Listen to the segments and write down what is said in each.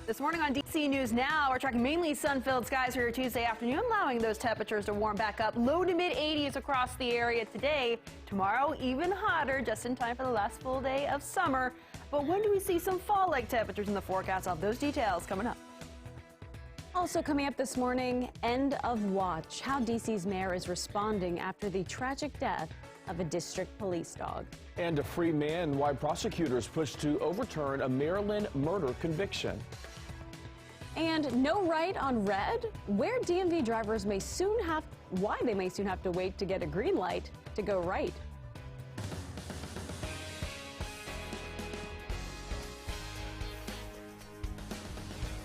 This morning on DC News Now, we're tracking mainly sun-filled skies for your Tuesday afternoon, allowing those temperatures to warm back up. Low to mid 80s across the area today. Tomorrow, even hotter, just in time for the last full day of summer. But when do we see some fall-like temperatures in the forecast? All those details coming up. Also coming up this morning, end of watch. How DC's mayor is responding after the tragic death of a district police dog. And a free man, why prosecutors push to overturn a Maryland murder conviction. And no right on red, where DMV drivers may soon have, why they may soon have to wait to get a green light to go right.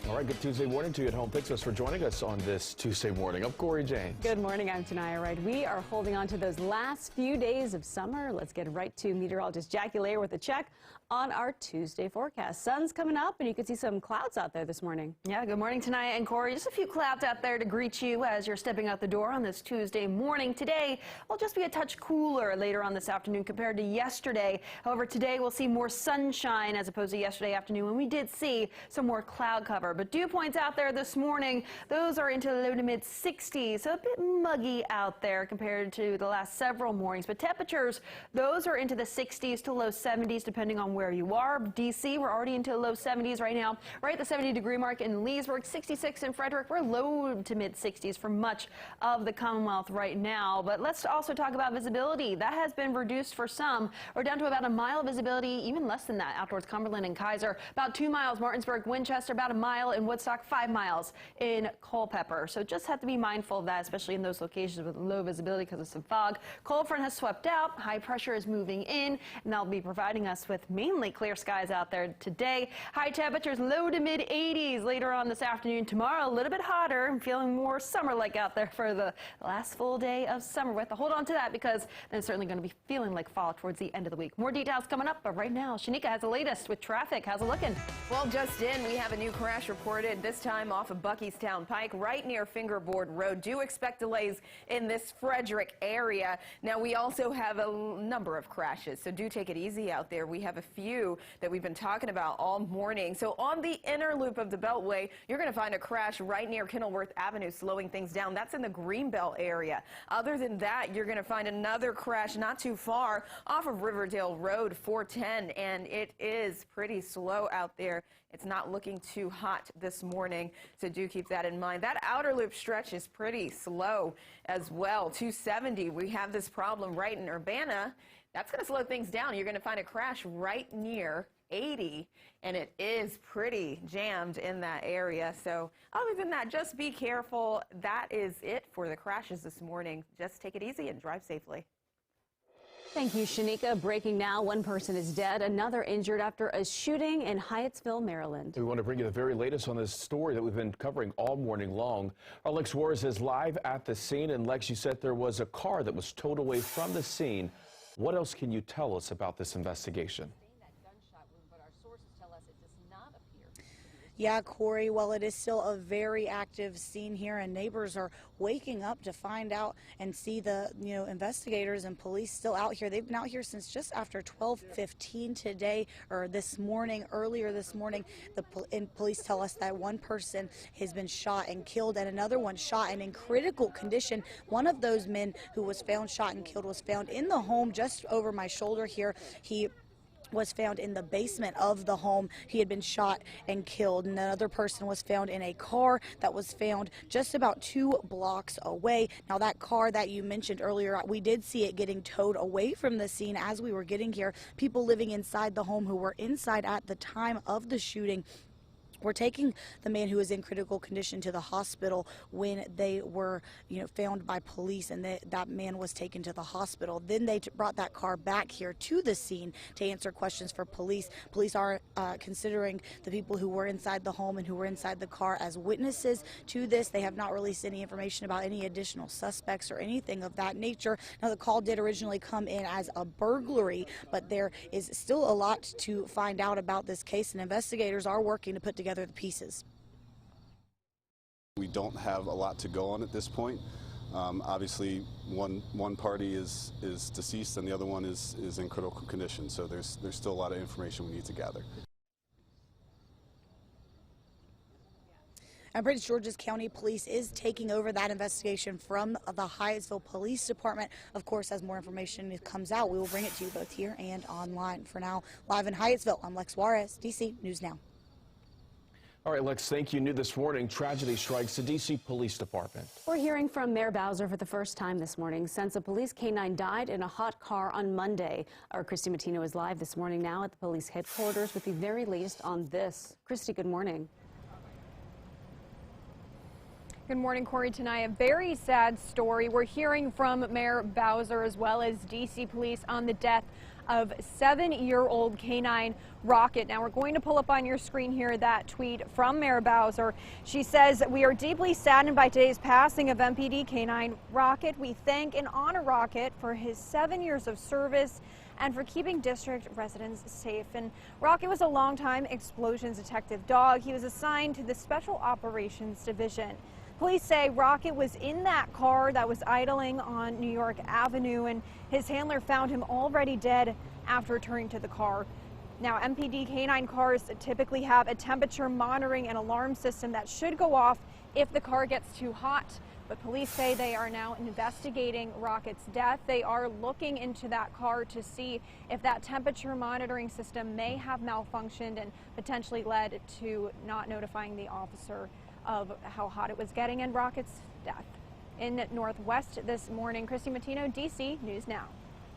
All right, good Tuesday morning to you at home. Thanks for joining us on this Tuesday morning. I'm Corey James. Good morning, I'm Tanaya Wright. We are holding on to those last few days of summer. Let's get right to meteorologist Jackie Layer with a check on our Tuesday forecast. Sun's coming up and you can see some clouds out there this morning. Yeah, good morning Tanaya and Corey. Just a few clouds out there to greet you as you're stepping out the door on this Tuesday morning. Today will just be a touch cooler later on this afternoon compared to yesterday. However, today we'll see more sunshine as opposed to yesterday afternoon when we did see some more cloud cover. But dew points out there this morning, those are into the low to mid 60s, so a bit muggy out there compared to the last several mornings. But temperatures, those are into the 60s to low 70s depending on where you are. DC, we're already into the low 70s right now. Right at the 70-degree mark in Leesburg, 66 in Frederick. We're low to mid 60s for much of the Commonwealth right now. But let's also talk about visibility. That has been reduced for some. We're down to about a mile of visibility, even less than that out towards Cumberland and Kaiser. About 2 miles Martinsburg, Winchester, about a mile in Woodstock, 5 miles in Culpeper. So just have to be mindful of that, especially in those locations with low visibility because of some fog. Cold front has swept out. High pressure is moving in, and that'll be providing us with mainly clear skies out there today. High temperatures low to mid 80s later on this afternoon. Tomorrow, a little bit hotter and feeling more summer-like out there for the last full day of summer. We have to hold on to that because then it's certainly going to be feeling like fall towards the end of the week. More details coming up, but right now, Shanika has the latest with traffic. How's it looking? Well, just in, we have a new crash reported, this time off of Buckystown Pike, right near Fingerboard Road. Do expect delays in this Frederick area. Now, we also have a number of crashes, so do take it easy out there. We have a few that we've been talking about all morning. So on the inner loop of the Beltway, you're going to find a crash right near Kenilworth Avenue, slowing things down. That's in the Greenbelt area. Other than that, you're going to find another crash not too far off of Riverdale Road, 410, and it is pretty slow out there. It's not looking too hot this morning, so do keep that in mind. That outer loop stretch is pretty slow as well. 270, we have this problem right in Urbana. That's going to slow things down. You're going to find a crash right near 80, and it is pretty jammed in that area. So other than that, just be careful. That is it for the crashes this morning. Just take it easy and drive safely. Thank you, Shanika. Breaking now, one person is dead, another injured after a shooting in Hyattsville, Maryland. We want to bring you the very latest on this story that we've been covering all morning long. Our Lex Suarez is live at the scene. And Lex, you said there was a car that was towed away from the scene. What else can you tell us about this investigation? Yeah, Corey, well, it is still a very active scene here, and neighbors are waking up to find out and see the, investigators and police still out here. They've been out here since just after 12:15 today, or this morning, earlier this morning. Police tell us that one person has been shot and killed, and another one shot and in critical condition. One of those men who was found shot and killed was found in the home just over my shoulder here. He was found in the basement of the home. He had been shot and killed, and another person was found in a car that was found just about 2 blocks away. Now, that car that you mentioned earlier, we did see it getting towed away from the scene as we were getting here. People living inside the home who were inside at the time of the shooting We're taking the man who is in critical condition to the hospital when they were, found by police, and that man was taken to the hospital. Then they brought that car back here to the scene to answer questions for police. Police are considering the people who were inside the home and who were inside the car as witnesses to this. They have not released any information about any additional suspects or anything of that nature. Now, the call did originally come in as a burglary, but there is still a lot to find out about this case, and investigators are working to put together the pieces. We don't have a lot to go on at this point. Obviously, one party is deceased and the other one is in critical condition, so there's still a lot of information we need to gather. And Prince George's County Police is taking over that investigation from the Hyattsville Police Department. Of course, as more information comes out, we will bring it to you both here and online. For now, live in Hyattsville, I'm Lex Juarez, DC News Now. All right, Lex, thank you. New this morning, tragedy strikes the D.C. Police Department. We're hearing from Mayor Bowser for the first time this morning since a police canine died in a hot car on Monday. Our Christy Matino is live this morning now at the police headquarters with the very latest on this. Christy, good morning. Good morning, Corey. Tonight, a very sad story. We're hearing from Mayor Bowser as well as D.C. police on the death of 7-year-old canine Rocket. Now, we're going to pull up on your screen here that tweet from Mayor Bowser. She says, "We are deeply saddened by today's passing of MPD canine Rocket. We thank and honor Rocket for his 7 years of service and for keeping district residents safe." And Rocket was a longtime explosions detective dog. He was assigned to the Special Operations Division. Police say Rocket was in that car that was idling on New York Avenue, and his handler found him already dead after returning to the car. Now, MPD canine cars typically have a temperature monitoring and alarm system that should go off if the car gets too hot. But police say they are now investigating Rocket's death. They are looking into that car to see if that temperature monitoring system may have malfunctioned and potentially led to not notifying the officer of how hot it was getting and Rocket's death. In Northwest this morning, Christy Matino, DC News Now.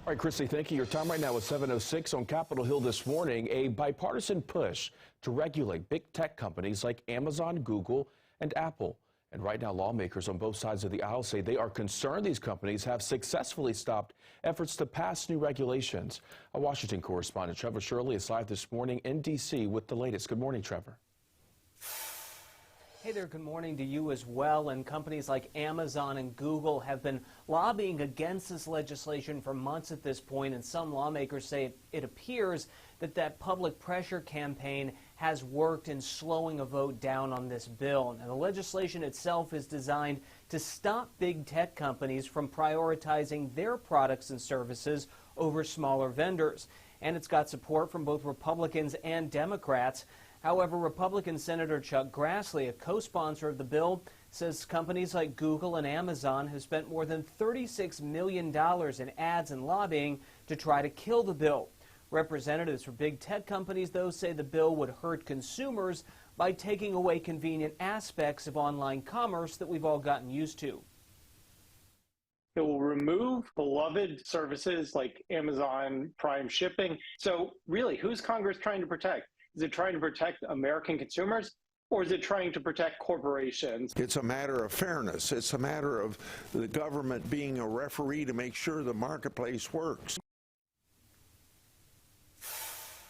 All right, Christy, thank you. Your time right now is 7:06 on Capitol Hill this morning. A bipartisan push to regulate big tech companies like Amazon, Google, and Apple. And right now, lawmakers on both sides of the aisle say they are concerned these companies have successfully stopped efforts to pass new regulations. Our Washington correspondent Trevor Shirley is live this morning in D.C. with the latest. Good morning, Trevor. Hey there, good morning to you as well. And companies like Amazon and Google have been lobbying against this legislation for months at this point, and some lawmakers say it appears that public pressure campaign has worked in slowing a vote down on this bill. Now, the legislation itself is designed to stop big tech companies from prioritizing their products and services over smaller vendors. And it's got support from both Republicans and Democrats. However, Republican Senator Chuck Grassley, a co-sponsor of the bill, says companies like Google and Amazon have spent more than $36 million in ads and lobbying to try to kill the bill. Representatives for big tech companies, though, say the bill would hurt consumers by taking away convenient aspects of online commerce that we've all gotten used to. It will remove beloved services like Amazon Prime shipping. So really, who's Congress trying to protect? Is it trying to protect American consumers, or is it trying to protect corporations? It's a matter of fairness. It's a matter of the government being a referee to make sure the marketplace works.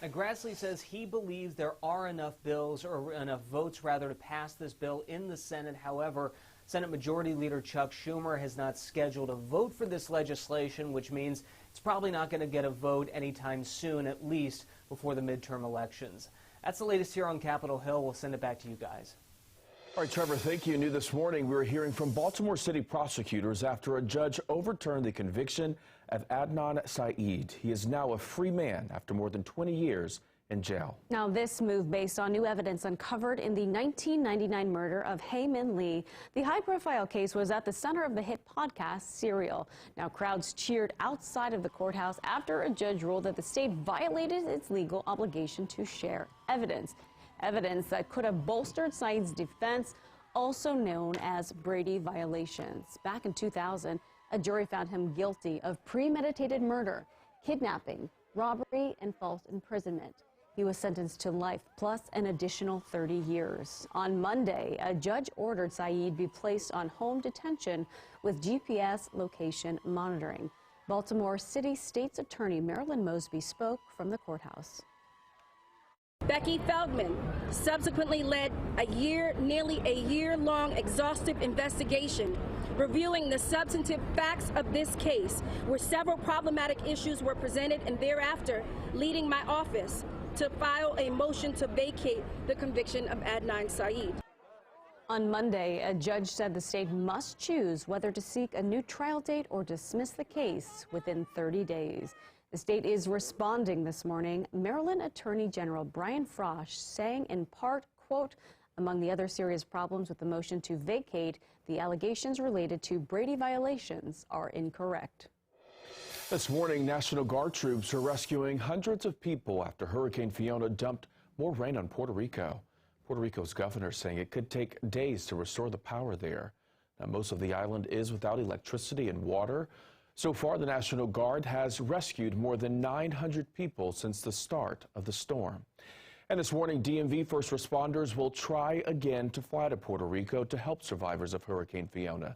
Now, Grassley says he believes there are enough bills, or enough votes rather, to pass this bill in the Senate. However, Senate Majority Leader Chuck Schumer has not scheduled a vote for this legislation, which means it's probably not going to get a vote anytime soon, at least before the midterm elections. That's the latest here on Capitol Hill. We'll send it back to you guys. All right, Trevor, thank you. New this morning, we were hearing from Baltimore City prosecutors after a judge overturned the conviction of Adnan Saeed. He is now a free man after more than 20 years in jail. Now, this move based on new evidence uncovered in the 1999 murder of Hae Min Lee. The high-profile case was at the center of the hit podcast Serial. Now, crowds cheered outside of the courthouse after a judge ruled that the state violated its legal obligation to share evidence. Evidence that could have bolstered Saeed's defense, also known as Brady violations. Back in 2000, a jury found him guilty of premeditated murder, kidnapping, robbery, and false imprisonment. He was sentenced to life plus an additional 30 years. On Monday, a judge ordered Saeed be placed on home detention with GPS location monitoring. Baltimore City State's Attorney Marilyn Mosby spoke from the courthouse. Becky Feldman subsequently led nearly a year-long exhaustive investigation reviewing the substantive facts of this case, where several problematic issues were presented, and thereafter leading my office to file a motion to vacate the conviction of Adnan Saeed. On Monday, a judge said the state must choose whether to seek a new trial date or dismiss the case within 30 days. The state is responding this morning. Maryland Attorney General Brian Frosh saying in part, quote, Among the other serious problems with the motion to vacate, the allegations related to Brady violations are incorrect. This morning, National Guard troops are rescuing hundreds of people after Hurricane Fiona dumped more rain on Puerto Rico. Puerto Rico's governor saying it could take days to restore the power there. Now, most of the island is without electricity and water. So far, the National Guard has rescued more than 900 people since the start of the storm. And this morning, DMV first responders will try again to fly to Puerto Rico to help survivors of Hurricane Fiona.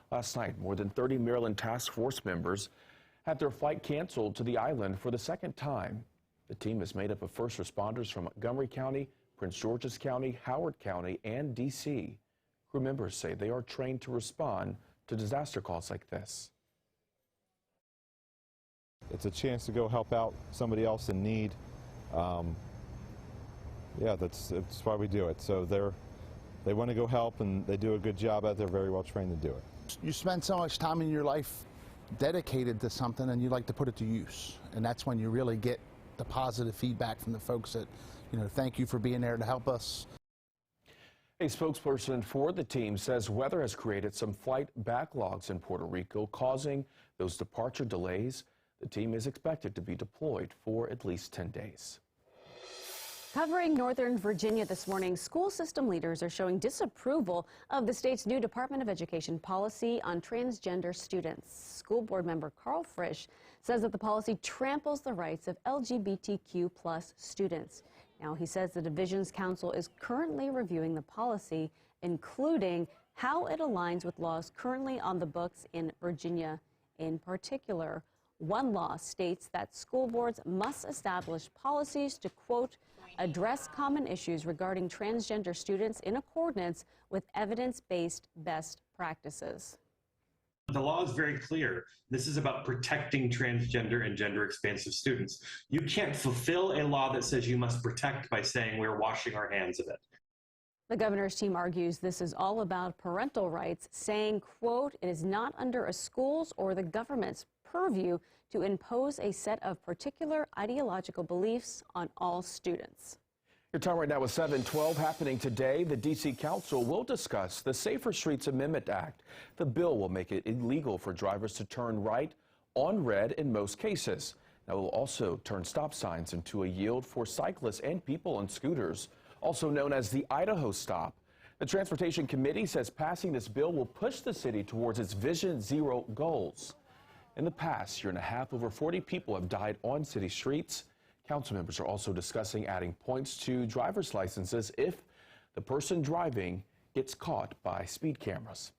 Last night, more than 30 Maryland Task Force members had their flight canceled to the island for the second time. The team is made up of first responders from Montgomery County, Prince George's County, Howard County, and D.C. Crew members say they are trained to respond to disaster calls like this. It's a chance to go help out somebody else in need. Yeah, that's why we do it. So they want to go help, and they do a good job out there, very well trained to do it. You spend so much time in your life dedicated to something, and you like to put it to use. And that's when you really get the positive feedback from the folks that, thank you for being there to help us. A spokesperson for the team says weather has created some flight backlogs in Puerto Rico, causing those departure delays. The team is expected to be deployed for at least 10 days. Covering Northern Virginia this morning, school system leaders are showing disapproval of the state's new Department of Education policy on transgender students. School board member Carl Frisch says that the policy tramples the rights of LGBTQ+ students. Now, he says the division's council is currently reviewing the policy, including how it aligns with laws currently on the books in Virginia. In particular, one law states that school boards must establish policies to, quote, address common issues regarding transgender students in accordance with evidence-based best practices. The law is very clear. This is about protecting transgender and gender expansive students. You can't fulfill a law that says you must protect by saying we're washing our hands of it. The governor's team argues this is all about parental rights, saying, quote, it is not under a school's or the government's purview to impose a set of particular ideological beliefs on all students. Your time right now is 7:12. Happening today, the D.C. Council will discuss the Safer Streets Amendment Act. The bill will make it illegal for drivers to turn right on red in most cases. Now, it will also turn stop signs into a yield for cyclists and people on scooters, also known as the Idaho Stop. The Transportation Committee says passing this bill will push the city towards its Vision Zero goals. In the past year and a half, over 40 people have died on city streets. Council members are also discussing adding points to driver's licenses if the person driving gets caught by speed cameras.